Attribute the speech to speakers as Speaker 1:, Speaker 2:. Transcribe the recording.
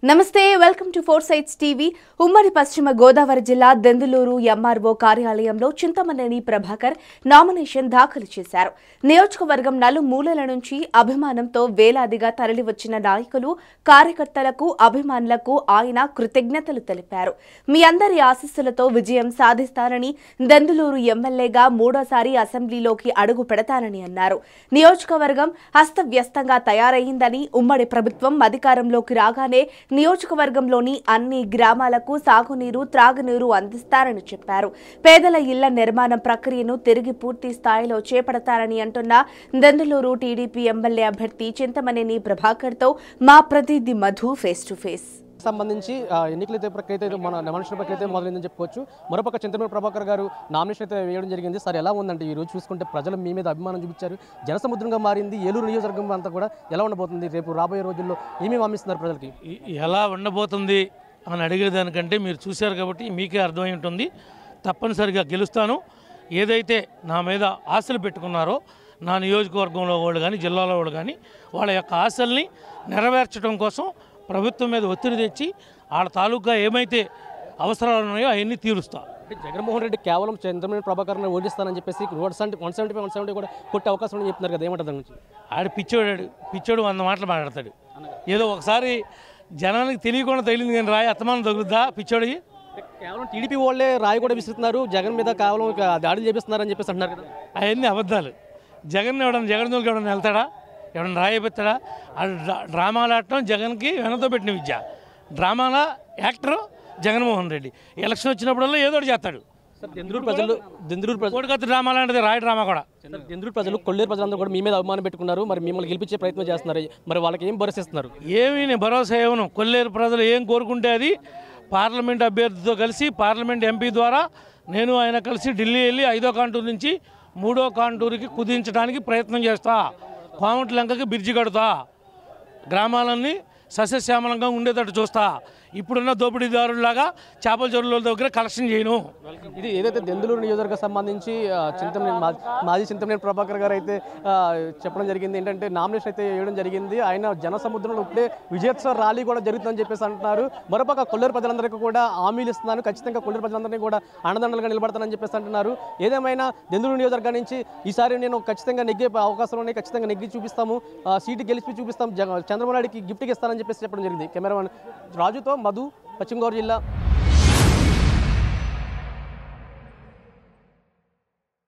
Speaker 1: నమస్తే welcome to four sites TV. ఉమ్మడి పశ్చిమ గోదావరి జిల్లా దెందులూరు ఎంఆర్ఓ కార్యాలయంలో చింతమనేని ప్రభాకర్ నామినేషన్ దాఖలు చేశారు. నియోజకవర్గం నలుమూలల నుంచి అభిమానంతో వేలాదిగా తరలివచ్చిన నాయకులు, కార్యకర్తలకు, అభిమానులకు ఆయన కృతజ్ఞతలు తెలిపారు. మీ అందరి ఆశీస్సులతో విజయం సాధిస్తానని, దెందులూరు ఎమ్మెల్యేగా మూడోసారి అసెంబ్లీలోకి అడుగు పెడతానని అన్నారు. నియోజకవర్గం అస్తవ్యస్తంగా తయారైందని, ఉమ్మడి ప్రభుత్వం అధికారంలోకి రాగానే నియోజకవర్గంలోని అన్ని గ్రామాలకు సాగునీరు, త్రాగునీరు అందిస్తారని చెప్పారు. పేదల ఇళ్ల నిర్మాణం ప్రక్రియను తిరిగి పూర్తి స్థాయిలో చేపడతారని అంటున్న దెందులూరు టీడీపీ ఎమ్మెల్యే అభ్యర్థి చింతమనేని ప్రభాకర్ తో మా ప్రతినిధి మధు ఫేస్ టు ఫేస్.
Speaker 2: సంబంధించి ఎన్నికల ప్రక్రియ మన నామినేషన్ ప్రక్రియ మొదలైందని చెప్పుకోవచ్చు. మరోపక్క చింతమనేని ప్రభాకర్ గారు నామినేషన్ అయితే వేయడం జరిగింది. సార్ ఎలా ఉందంటే ఈ రోజు చూసుకుంటే ప్రజలు మీ మీద అభిమానం చూపించారు, జనసముద్రంగా మారింది. ఏలూరు నియోజకవర్గం అంతా కూడా ఎలా ఉండబోతుంది, రేపు రాబోయే రోజుల్లో ఏమేమి అందిస్తున్నారు ప్రజలకి?
Speaker 3: ఎలా ఉండబోతుంది అని అడిగేదానికంటే మీరు చూశారు కాబట్టి మీకే అర్థమై ఉంటుంది. తప్పనిసరిగా గెలుస్తాను. ఏదైతే నా మీద ఆశలు పెట్టుకున్నారో నా నియోజకవర్గంలో వాళ్ళు కానీ, జిల్లాలో వాళ్ళు కానీ, వాళ్ళ యొక్క ఆశల్ని నెరవేర్చడం కోసం ప్రభుత్వం మీద ఒత్తిడి తెచ్చి వాళ్ళ తాలూకా ఏమైతే అవసరాలు ఉన్నాయో అవన్నీ తీరుస్తా.
Speaker 2: జగన్మోహన్ రెడ్డి కేవలం చింతమనేని ప్రభాకర్ని ఓడిస్తానని చెప్పేసి 175 కూడా కొట్టే అవకాశం ఉందని చెప్తున్నారు కదా, ఏమంటారు దాని నుంచి?
Speaker 3: ఆడ పిచ్చోడు 100 మాటలు మాట్లాడతాడు. ఏదో ఒకసారి జనానికి తెలియకుండా తగిలింది కానీ రాయి అత్తమానం తగులుద్దా పిచ్చోడికి?
Speaker 2: కేవలం టీడీపీ వాళ్ళే రాయి కూడా విసురుతున్నారు, జగన్ మీద కేవలం దాడులు చేపిస్తున్నారని చెప్పేసి అంటున్నారు కదా.
Speaker 3: అవన్నీ అబద్ధాలు. జగన్ జోలికి ఎవడన్నా వెళ్తాడా? ఎవడన్నా రాయి పెడతాడా? డ్రామాలు ఆడటం జగన్కి వెనతో పెట్టిన విద్య. డ్రామాల యాక్టరు జగన్మోహన్ రెడ్డి. ఎలక్షన్ వచ్చినప్పుడల్లా ఏదో చేస్తాడు. దెందులూరు ప్రజలు డ్రామా లాంటిది, రాయి డ్రామా కూడా.
Speaker 2: దెందులూరు ప్రజలు, కొల్లేరు ప్రజలందరూ కూడా మీ మీద అభిమానం పెట్టుకున్నారు, మరి మిమ్మల్ని గెలిపించే ప్రయత్నం చేస్తున్నారు. మరి వాళ్ళకి ఏం భరోసా ఇస్తున్నారు?
Speaker 3: ఏమీ నేను భరోసా ఇవ్వను. కొల్లేరు ప్రజలు ఏం కోరుకుంటే అది పార్లమెంట్ అభ్యర్థితో కలిసి పార్లమెంట్ ఎంపీ ద్వారా నేను ఆయన కలిసి ఢిల్లీ వెళ్ళి 5వ కాంటూరు నుంచి 3వ కాంటూరుకి కుదించడానికి ప్రయత్నం చేస్తా. కోమటి లంకకి బ్రిడ్జి కడుతా. గ్రామాలన్నీ సస్యశ్యామలంగా ఉండేటట్టు చూస్తా. ఇప్పుడున్న దోపిడీదారులాగా చేపల చెరువుల దగ్గర కలెక్షన్ చేయను.
Speaker 2: ఇది ఏదైతే దెందులూరు నియోజకవర్గం సంబంధించి మాజీ చింతమనేని ప్రభాకర్ గారు అయితే చెప్పడం జరిగింది. ఏంటంటే నామినేషన్ అయితే వేయడం జరిగింది. ఆయన జనసముద్రంలో ఇప్పుడే విజయోత్సవ ర్యాలీ కూడా జరుగుతుందని చెప్పేసి అంటున్నారు. మరోపక్క కొల్లేరు ప్రజలందరికీ కూడా హామీలు ఇస్తున్నాను, ఖచ్చితంగా కొల్లేరు ప్రజలందరినీ కూడా అండదండలుగా నిలబడతానని చెప్పేసి అంటున్నారు. ఏదేమైనా దెందులూరు నియోజకవర్గం నుంచి ఈసారి నేను ఖచ్చితంగా నెగ్గే అవకాశం ఉన్నాయి, ఖచ్చితంగా నెగ్గి చూపిస్తాము, సీటు గెలిచి చూపిస్తాం, చంద్రబాబు నాయుడుకి గిఫ్ట్కి ఇస్తానని చెప్పేసి చెప్పడం జరిగింది. కెమెరామెన్ రాజుతో మధు, పశ్చిమ గోదావరి జిల్లా.